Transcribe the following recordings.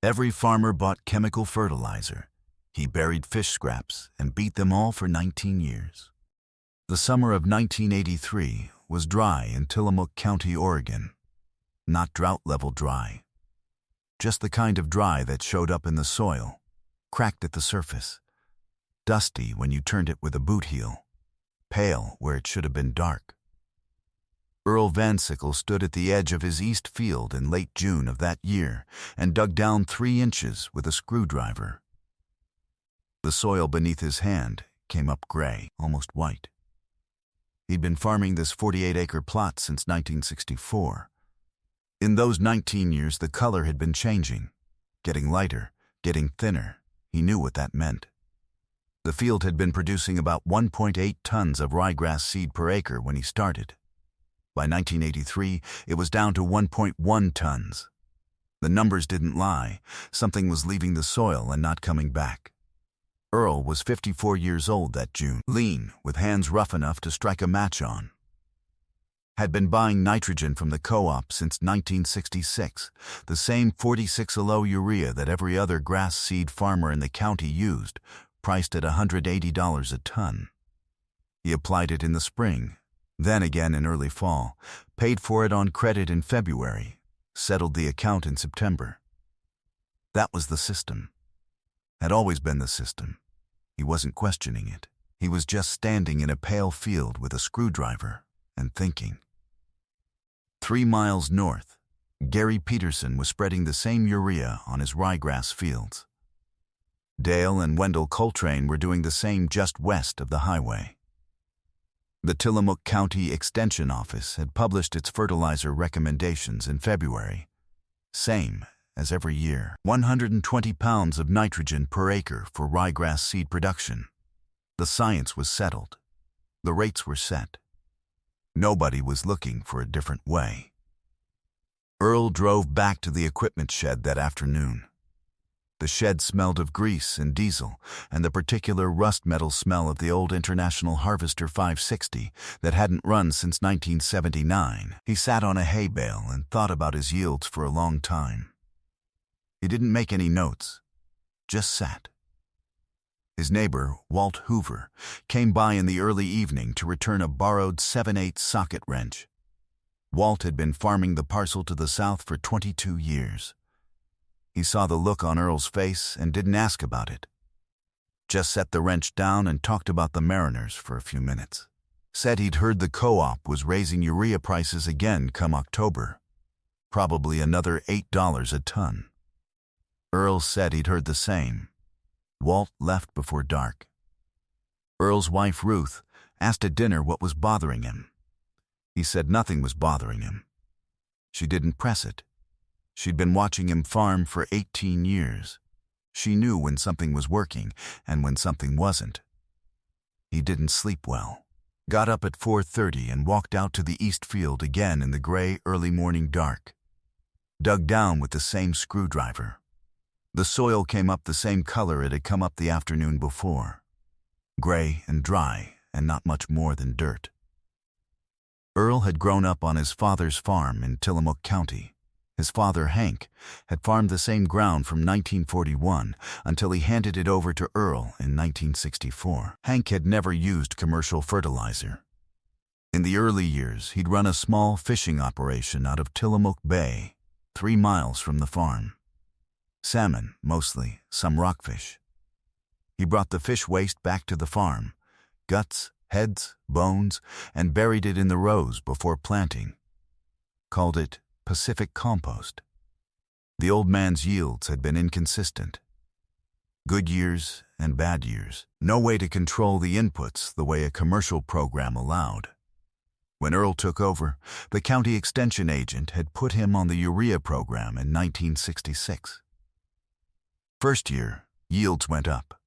Every farmer bought chemical fertilizer. He buried fish scraps and beat them all for 19 years. The summer of 1983 was dry in Tillamook County, Oregon. Not drought-level dry. Just the kind of dry that showed up in the soil, cracked at the surface, dusty when you turned it with a boot heel, pale where it should have been dark. Earl Van Sickle stood at the edge of his east field in late June of that year and dug down 3 inches with a screwdriver. The soil beneath his hand came up gray, almost white. He'd been farming this 48-acre plot since 1964. In those 19 years, the color had been changing, getting lighter, getting thinner. He knew what that meant. The field had been producing about 1.8 tons of ryegrass seed per acre when he started. By 1983, it was down to 1.1 tons. The numbers didn't lie. Something was leaving the soil and not coming back. Earl was 54 years old that June, lean, with hands rough enough to strike a match on. Had been buying nitrogen from the co-op since 1966, the same 46-low urea that every other grass seed farmer in the county used, priced at $180 a ton. He applied it in the spring, then again in early fall, paid for it on credit in February, settled the account in September. That was the system. Had always been the system. He wasn't questioning it. He was just standing in a pale field with a screwdriver and thinking. 3 miles north, Gary Peterson was spreading the same urea on his ryegrass fields. Dale and Wendell Coltrane were doing the same just west of the highway. The Tillamook County Extension Office had published its fertilizer recommendations in February. Same as every year. 120 pounds of nitrogen per acre for ryegrass seed production. The science was settled. The rates were set. Nobody was looking for a different way. Earl drove back to the equipment shed that afternoon. The shed smelled of grease and diesel and the particular rust metal smell of the old International Harvester 560 that hadn't run since 1979. He sat on a hay bale and thought about his yields for a long time. He didn't make any notes, just sat. His neighbor, Walt Hoover, came by in the early evening to return a borrowed 7/8 socket wrench. Walt had been farming the parcel to the south for 22 years. He saw the look on Earl's face and didn't ask about it. Just set the wrench down and talked about the Mariners for a few minutes. Said he'd heard the co-op was raising urea prices again come October. Probably another $8 a ton. Earl said he'd heard the same. Walt left before dark. Earl's wife, Ruth, asked at dinner what was bothering him. He said nothing was bothering him. She didn't press it. She'd been watching him farm for 18 years. She knew when something was working and when something wasn't. He didn't sleep well. Got up at 4:30 and walked out to the east field again in the gray early morning dark. Dug down with the same screwdriver. The soil came up the same color it had come up the afternoon before. Gray and dry and not much more than dirt. Earl had grown up on his father's farm in Tillamook County. His father, Hank, had farmed the same ground from 1941 until he handed it over to Earl in 1964. Hank had never used commercial fertilizer. In the early years, he'd run a small fishing operation out of Tillamook Bay, 3 miles from the farm. Salmon, mostly, some rockfish. He brought the fish waste back to the farm, guts, heads, bones, and buried it in the rows before planting. Called it Pacific compost. The old man's yields had been inconsistent. Good years and bad years. No way to control the inputs the way a commercial program allowed. When Earl took over, the county extension agent had put him on the urea program in 1966. First year, yields went up.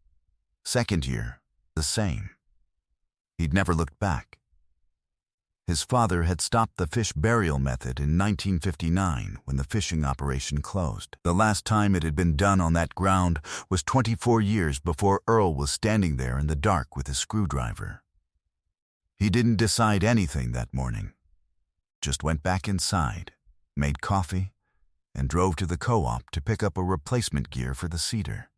Second year, the same. He'd never looked back. His father had stopped the fish burial method in 1959 when the fishing operation closed. The last time it had been done on that ground was 24 years before Earl was standing there in the dark with his screwdriver. He didn't decide anything that morning. Just went back inside, made coffee, and drove to the co-op to pick up a replacement gear for the seeder.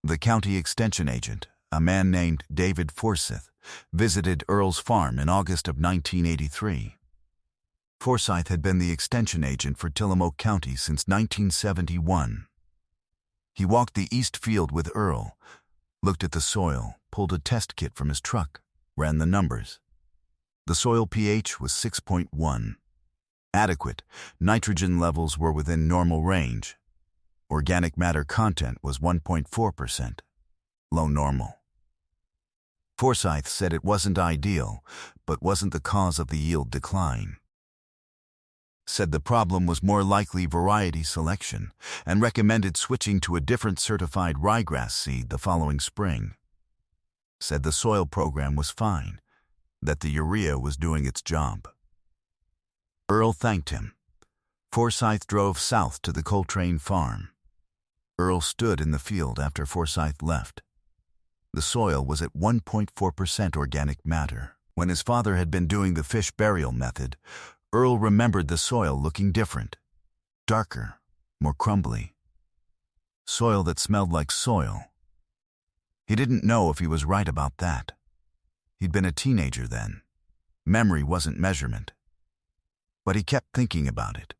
The county extension agent, a man named David Forsyth, visited Earl's farm in August of 1983. Forsyth had been the extension agent for Tillamook County since 1971. He walked the east field with Earl, looked at the soil, pulled a test kit from his truck, ran the numbers. The soil pH was 6.1. Adequate. Nitrogen levels were within normal range. Organic matter content was 1.4%. Low normal. Forsyth said it wasn't ideal, but wasn't the cause of the yield decline. Said the problem was more likely variety selection, and recommended switching to a different certified ryegrass seed the following spring. Said the soil program was fine, that the urea was doing its job. Earl thanked him. Forsyth drove south to the Coltrane farm. Earl stood in the field after Forsyth left. The soil was at 1.4% organic matter. When his father had been doing the fish burial method, Earl remembered the soil looking different, darker, more crumbly. Soil that smelled like soil. He didn't know if he was right about that. He'd been a teenager then. Memory wasn't measurement. But he kept thinking about it.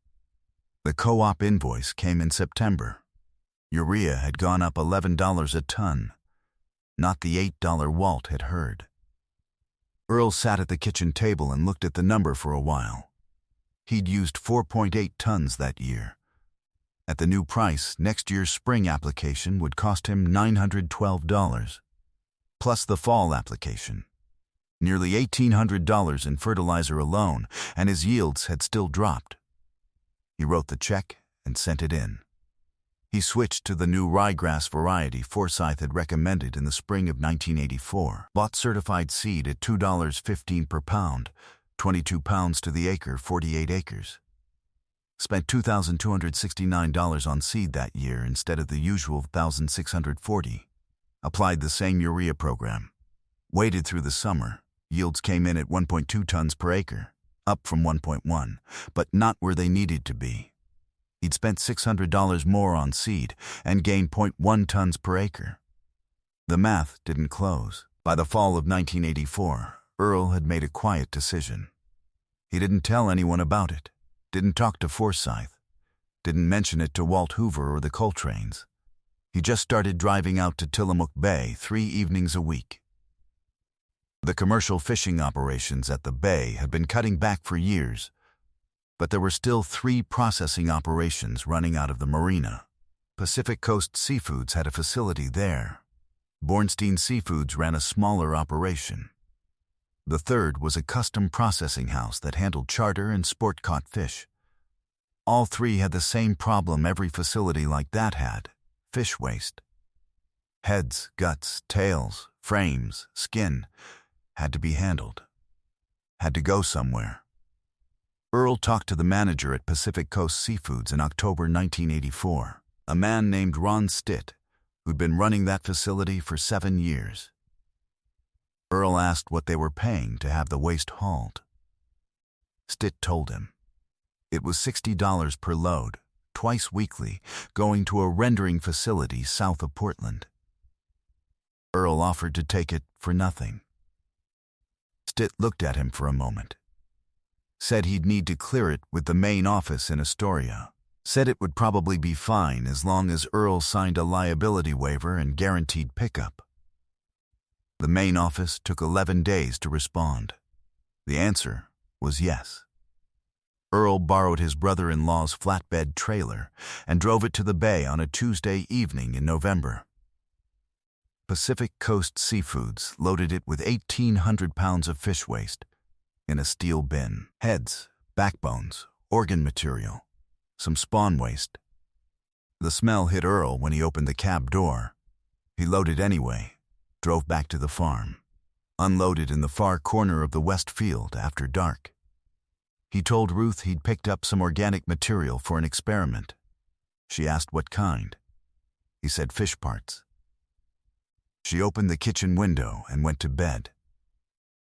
The co-op invoice came in September. Urea had gone up $11 a ton, not the $8 Walt had heard. Earl sat at the kitchen table and looked at the number for a while. He'd used 4.8 tons that year. At the new price, next year's spring application would cost him $912, plus the fall application. Nearly $1,800 in fertilizer alone, and his yields had still dropped. He wrote the check and sent it in. He switched to the new ryegrass variety Forsyth had recommended in the spring of 1984, bought certified seed at $2.15 per pound, 22 pounds to the acre, 48 acres. Spent $2,269 on seed that year instead of the usual $1,640. Applied the same urea program. Waited through the summer. Yields came in at 1.2 tons per acre, up from 1.1, but not where they needed to be. He'd spent $600 more on seed and gained 0.1 tons per acre. The math didn't close. By the fall of 1984, Earl had made a quiet decision. He didn't tell anyone about it, didn't talk to Forsyth, didn't mention it to Walt Hoover or the Coltranes. He just started driving out to Tillamook Bay 3 evenings a week. The commercial fishing operations at the bay had been cutting back for years, but there were still 3 processing operations running out of the marina. Pacific Coast Seafoods had a facility there. Bornstein Seafoods ran a smaller operation. The third was a custom processing house that handled charter and sport-caught fish. All 3 had the same problem every facility like that had: fish waste. Heads, guts, tails, frames, skin had to be handled. Had to go somewhere. Earl talked to the manager at Pacific Coast Seafoods in October 1984, a man named Ron Stitt, who'd been running that facility for 7 years. Earl asked what they were paying to have the waste hauled. Stitt told him. It was $60 per load, twice weekly, going to a rendering facility south of Portland. Earl offered to take it for nothing. Stitt looked at him for a moment. Said he'd need to clear it with the main office in Astoria. Said it would probably be fine as long as Earl signed a liability waiver and guaranteed pickup. The main office took 11 days to respond. The answer was yes. Earl borrowed his brother-in-law's flatbed trailer and drove it to the bay on a Tuesday evening in November. Pacific Coast Seafoods loaded it with 1,800 pounds of fish waste in a steel bin. Heads, backbones, organ material, some spawn waste. The smell hit Earl when he opened the cab door. He loaded anyway, drove back to the farm, unloaded in the far corner of the west field after dark. He told Ruth he'd picked up some organic material for an experiment. She asked what kind. He said fish parts. She opened the kitchen window and went to bed.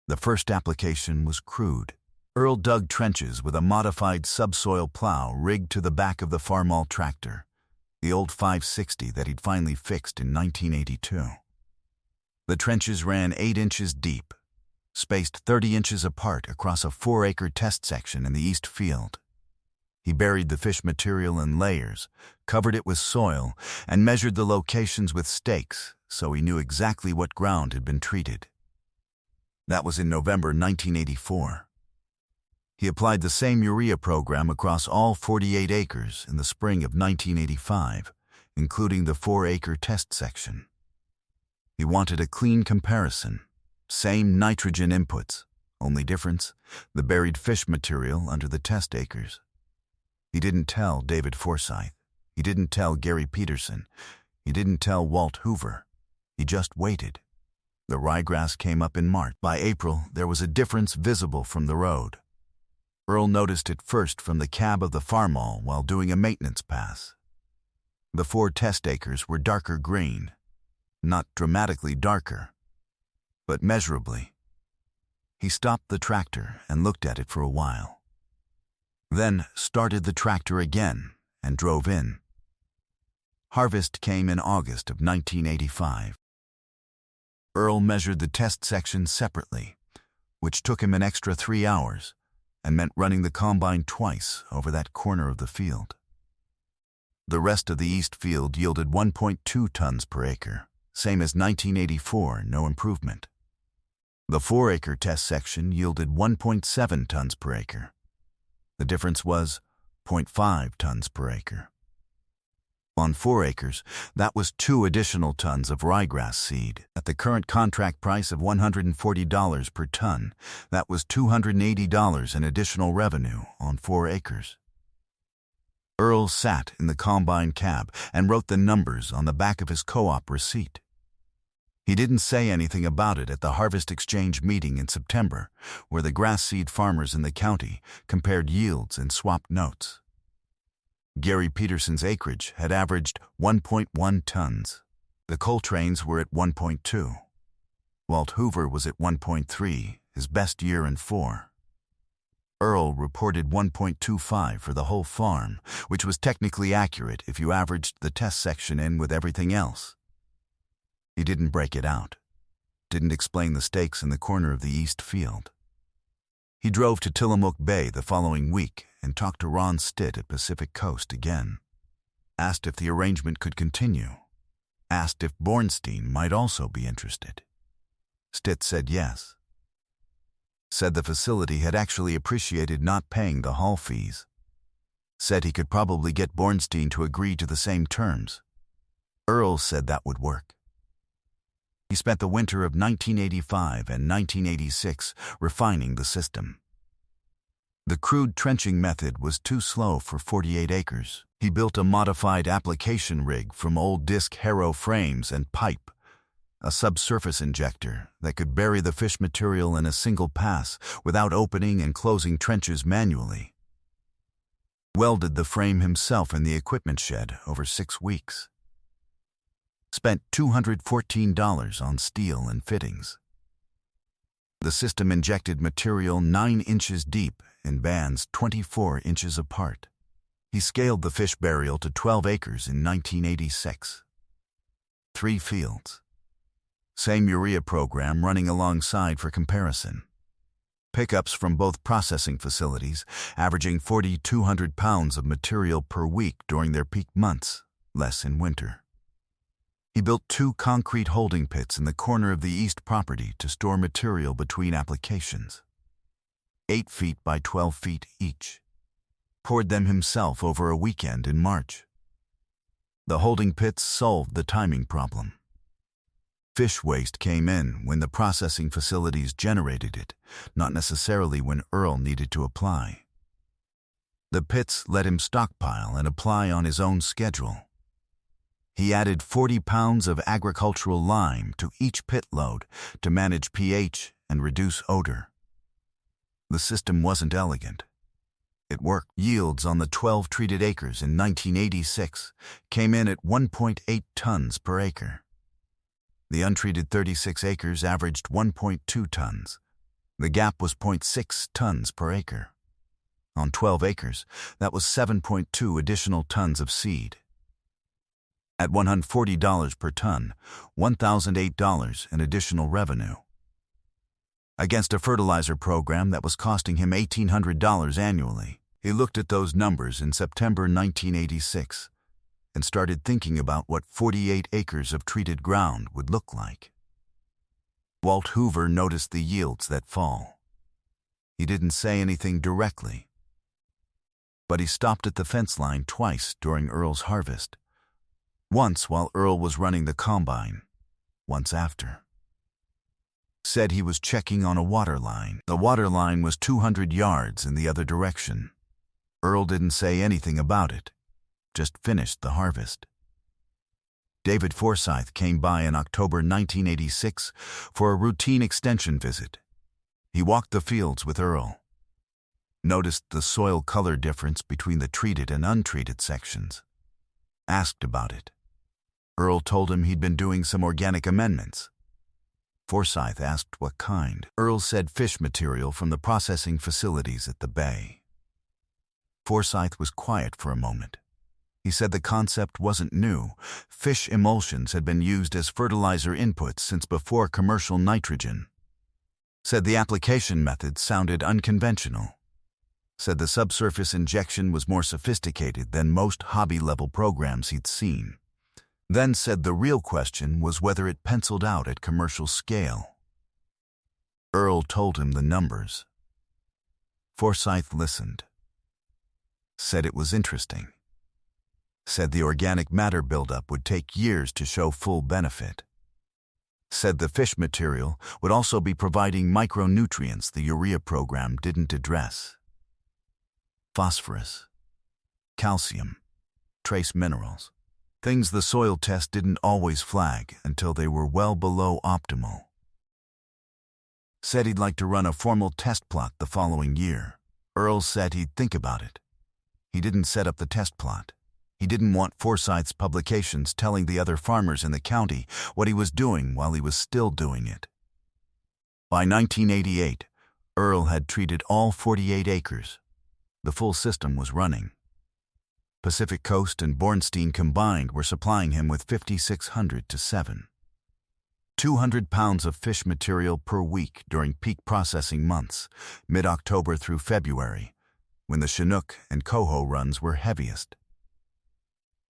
The first application was crude, Earl dug trenches with a modified subsoil plow rigged to the back of the Farmall tractor, the old 560 that he'd finally fixed in 1982. The trenches ran 8 inches deep, spaced 30 inches apart across a 4-acre test section in the east field. He buried the fish material in layers, covered it with soil, and measured the locations with stakes so he knew exactly what ground had been treated. That was in November 1984. He applied the same urea program across all 48 acres in the spring of 1985, including the 4-acre test section. He wanted a clean comparison, same nitrogen inputs, only difference, the buried fish material under the test acres. He didn't tell David Forsyth. He didn't tell Gary Peterson. He didn't tell Walt Hoover. He just waited. The ryegrass came up in March. By April, there was a difference visible from the road. Earl noticed it first from the cab of the Farmall while doing a maintenance pass. The 4 test acres were darker green, not dramatically darker, but measurably. He stopped the tractor and looked at it for a while. Then started the tractor again and drove in. Harvest came in August of 1985. Earl measured the test section separately, which took him an extra 3 hours, and meant running the combine twice over that corner of the field. The rest of the east field yielded 1.2 tons per acre, same as 1984, no improvement. The 4-acre test section yielded 1.7 tons per acre. The difference was 0.5 tons per acre. On 4 acres, that was 2 additional tons of ryegrass seed. At the current contract price of $140 per ton, that was $280 in additional revenue on 4 acres. Earl sat in the combine cab and wrote the numbers on the back of his co-op receipt. He didn't say anything about it at the Harvest Exchange meeting in September, where the grass seed farmers in the county compared yields and swapped notes. Gary Peterson's acreage had averaged 1.1 tons. The Coltrane's were at 1.2. Walt Hoover was at 1.3, his best year in 4. Earl reported 1.25 for the whole farm, which was technically accurate if you averaged the test section in with everything else. He didn't break it out, didn't explain the stakes in the corner of the east field. He drove to Tillamook Bay the following week and talked to Ron Stitt at Pacific Coast again. Asked if the arrangement could continue. Asked if Bornstein might also be interested. Stitt said yes. Said the facility had actually appreciated not paying the haul fees. Said he could probably get Bornstein to agree to the same terms. Earl said that would work. He spent the winter of 1985 and 1986 refining the system. The crude trenching method was too slow for 48 acres. He built a modified application rig from old disc Harrow frames and pipe, a subsurface injector that could bury the fish material in a single pass without opening and closing trenches manually. Welded the frame himself in the equipment shed over 6 weeks. Spent $214 on steel and fittings. The system injected material 9 inches deep in bands 24 inches apart. He scaled the fish burial to 12 acres in 1986. 3 fields. Same urea program running alongside for comparison. Pickups from both processing facilities, averaging 4,200 pounds of material per week during their peak months, less in winter. He built 2 concrete holding pits in the corner of the east property to store material between applications. 8 feet by 12 feet each. Poured them himself over a weekend in March. The holding pits solved the timing problem. Fish waste came in when the processing facilities generated it, not necessarily when Earl needed to apply. The pits let him stockpile and apply on his own schedule. He added 40 pounds of agricultural lime to each pit load to manage pH and reduce odor. The system wasn't elegant. It worked. Yields on the 12 treated acres in 1986 came in at 1.8 tons per acre. The untreated 36 acres averaged 1.2 tons. The gap was 0.6 tons per acre. On 12 acres, that was 7.2 additional tons of seed. At $140 per ton, $1,008 in additional revenue. Against a fertilizer program that was costing him $1,800 annually, he looked at those numbers in September 1986 and started thinking about what 48 acres of treated ground would look like. Walt Hoover noticed the yields that fall. He didn't say anything directly, but he stopped at the fence line twice during Earl's harvest. Once while Earl was running the combine, once after. Said he was checking on a water line. The water line was 200 yards in the other direction. Earl didn't say anything about it, just finished the harvest. David Forsyth came by in October 1986 for a routine extension visit. He walked the fields with Earl, noticed the soil color difference between the treated and untreated sections, asked about it. Earl told him he'd been doing some organic amendments. Forsyth asked what kind. Earl said fish material from the processing facilities at the bay. Forsyth was quiet for a moment. He said the concept wasn't new. Fish emulsions had been used as fertilizer inputs since before commercial nitrogen. Said the application method sounded unconventional. Said the subsurface injection was more sophisticated than most hobby-level programs he'd seen. Then said the real question was whether it penciled out at commercial scale. Earl told him the numbers. Forsyth listened. Said it was interesting. Said the organic matter buildup would take years to show full benefit. Said the fish material would also be providing micronutrients the urea program didn't address. Phosphorus, calcium, trace minerals. Things the soil test didn't always flag until they were well below optimal. Said he'd like to run a formal test plot the following year. Earl said he'd think about it. He didn't set up the test plot. He didn't want Forsyth's publications telling the other farmers in the county what he was doing while he was still doing it. By 1988, Earl had treated all 48 acres. The full system was running. Pacific Coast and Bornstein combined were supplying him with 5,600 to 200 pounds of fish material per week during peak processing months, mid-October through February, when the Chinook and Coho runs were heaviest.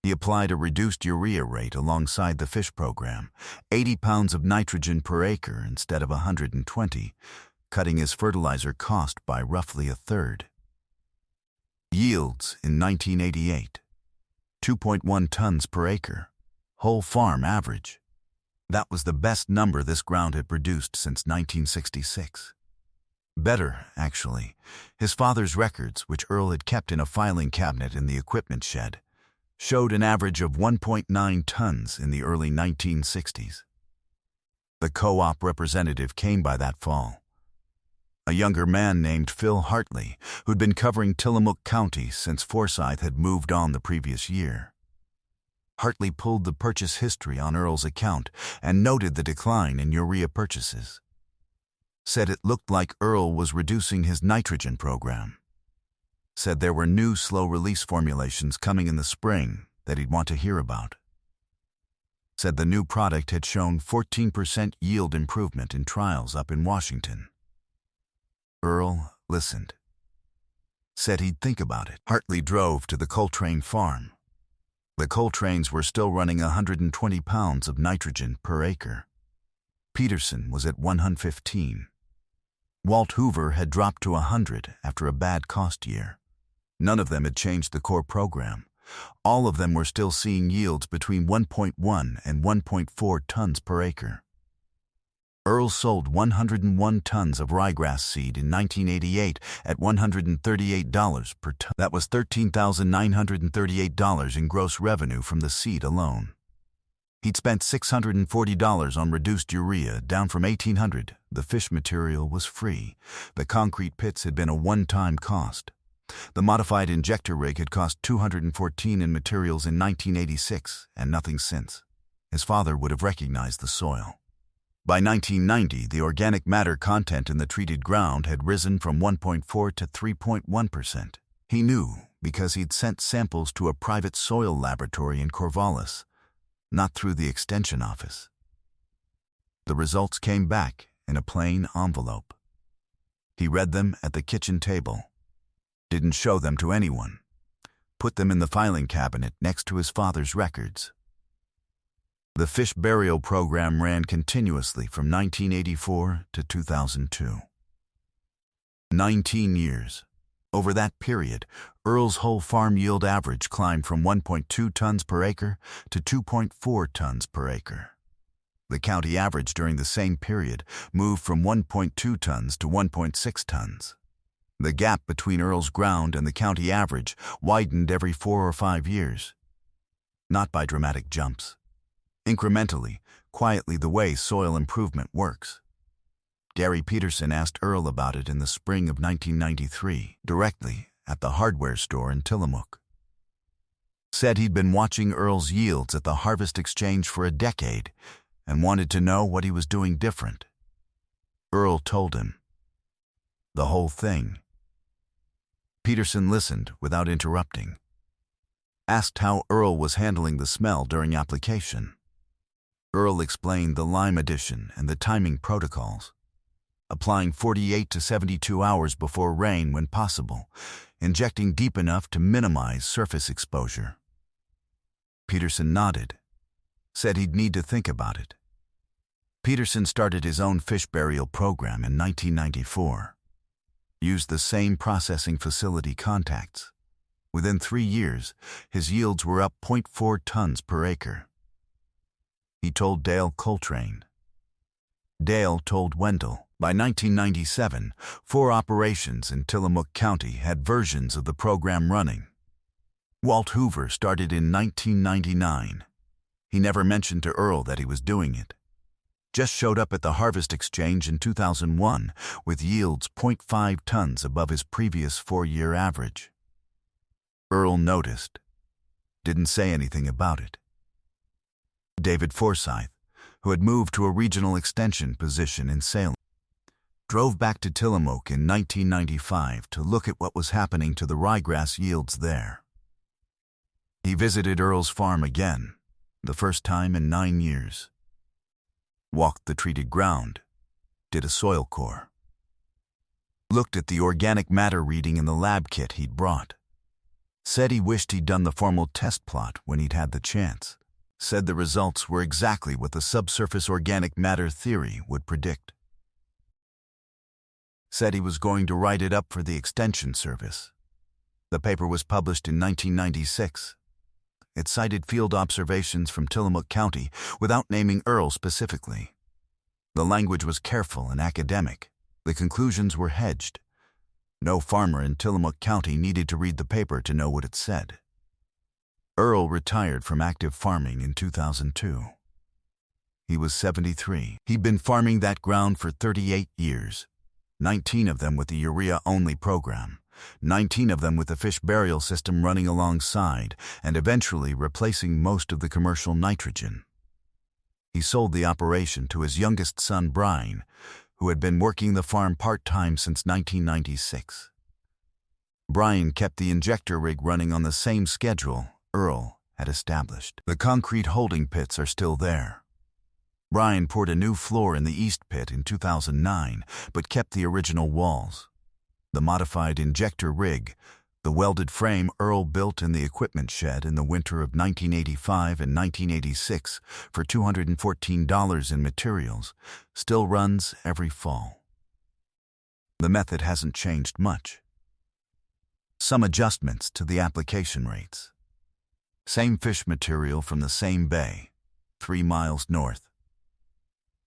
He applied a reduced urea rate alongside the fish program, 80 pounds of nitrogen per acre instead of 120, cutting his fertilizer cost by roughly a third. Yields in 1988, 2.1 tons per acre, whole farm average. That was the best number this ground had produced since 1966. Better, actually. His father's records, which Earl had kept in a filing cabinet in the equipment shed, showed an average of 1.9 tons in the early 1960s. The co-op representative came by that fall. A younger man named Phil Hartley, who'd been covering Tillamook County since Forsyth had moved on the previous year. Hartley pulled the purchase history on Earl's account and noted the decline in urea purchases. Said it looked like Earl was reducing his nitrogen program. Said there were new slow-release formulations coming in the spring that he'd want to hear about. Said the new product had shown 14% yield improvement in trials up in Washington. Earl listened. Said he'd think about it. Hartley drove to the Coltrane farm. The Coltranes were still running 120 pounds of nitrogen per acre. Peterson was at 115. Walt Hoover had dropped to 100 after a bad cost year. None of them had changed the core program. All of them were still seeing yields between 1.1 and 1.4 tons per acre. Earl sold 101 tons of ryegrass seed in 1988 at $138 per ton. That was $13,938 in gross revenue from the seed alone. He'd spent $640 on reduced urea, down from $1,800. The fish material was free. The concrete pits had been a one-time cost. The modified injector rig had cost $214 in materials in 1986, and nothing since. His father would have recognized the soil. By 1990, the organic matter content in the treated ground had risen from 1.4 to 3.1%. He knew because he'd sent samples to a private soil laboratory in Corvallis, not through the extension office. The results came back in a plain envelope. He read them at the kitchen table, didn't show them to anyone, put them in the filing cabinet next to his father's records. The fish burial program ran continuously from 1984 to 2002. 19 years. Over that period, Earl's whole farm yield average climbed from 1.2 tons per acre to 2.4 tons per acre. The county average during the same period moved from 1.2 tons to 1.6 tons. The gap between Earl's ground and the county average widened every 4 or 5 years. Not by dramatic jumps. Incrementally, quietly, the way soil improvement works. Gary Peterson asked Earl about it in the spring of 1993, directly at the hardware store in Tillamook. Said he'd been watching Earl's yields at the Harvest Exchange for a decade and wanted to know what he was doing different. Earl told him. The whole thing. Peterson listened without interrupting. Asked how Earl was handling the smell during application. Earl explained the lime addition and the timing protocols. Applying 48 to 72 hours before rain when possible, injecting deep enough to minimize surface exposure. Peterson nodded, said he'd need to think about it. Peterson started his own fish burial program in 1994. Used the same processing facility contacts. Within 3 years, his yields were up 0.4 tons per acre. He told Dale Coltrane. Dale told Wendell. By 1997, 4 operations in Tillamook County had versions of the program running. Walt Hoover started in 1999. He never mentioned to Earl that he was doing it. Just showed up at the Harvest Exchange in 2001 with yields 0.5 tons above his previous 4-year average. Earl noticed. Didn't say anything about it. David Forsyth, who had moved to a regional extension position in Salem, drove back to Tillamook in 1995 to look at what was happening to the ryegrass yields there. He visited Earl's farm again, the first time in 9 years. Walked the treated ground, did a soil core. Looked at the organic matter reading in the lab kit he'd brought. Said he wished he'd done the formal test plot when he'd had the chance. Said the results were exactly what the subsurface organic matter theory would predict. Said he was going to write it up for the Extension Service. The paper was published in 1996. It cited field observations from Tillamook County without naming Earl specifically. The language was careful and academic. The conclusions were hedged. No farmer in Tillamook County needed to read the paper to know what it said. Earl retired from active farming in 2002. He was 73. He'd been farming that ground for 38 years, 19 of them with the urea-only program, 19 of them with the fish burial system running alongside and eventually replacing most of the commercial nitrogen. He sold the operation to his youngest son, Brian, who had been working the farm part-time since 1996. Brian kept the injector rig running on the same schedule Earl had established. The concrete holding pits are still there. Brian poured a new floor in the east pit in 2009, but kept the original walls. The modified injector rig, the welded frame Earl built in the equipment shed in the winter of 1985 and 1986 for $214 in materials, still runs every fall. The method hasn't changed much. Some adjustments to the application rates. Same fish material from the same bay, 3 miles north.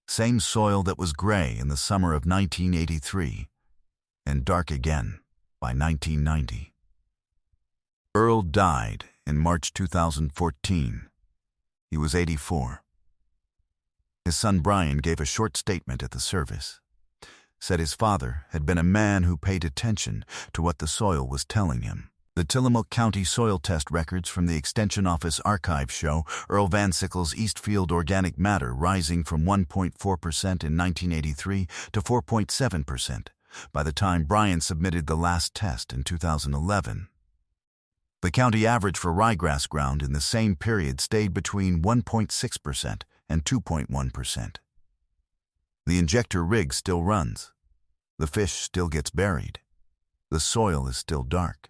Same soil that was gray in the summer of 1983 and dark again by 1990. Earl died in March 2014. He was 84. His son Brian gave a short statement at the service. Said his father had been a man who paid attention to what the soil was telling him. The Tillamook County soil test records from the Extension Office archives show Earl Van Sickle's Eastfield organic matter rising from 1.4% in 1983 to 4.7% by the time Brian submitted the last test in 2011. The county average for ryegrass ground in the same period stayed between 1.6% and 2.1%. The injector rig still runs. The fish still gets buried. The soil is still dark.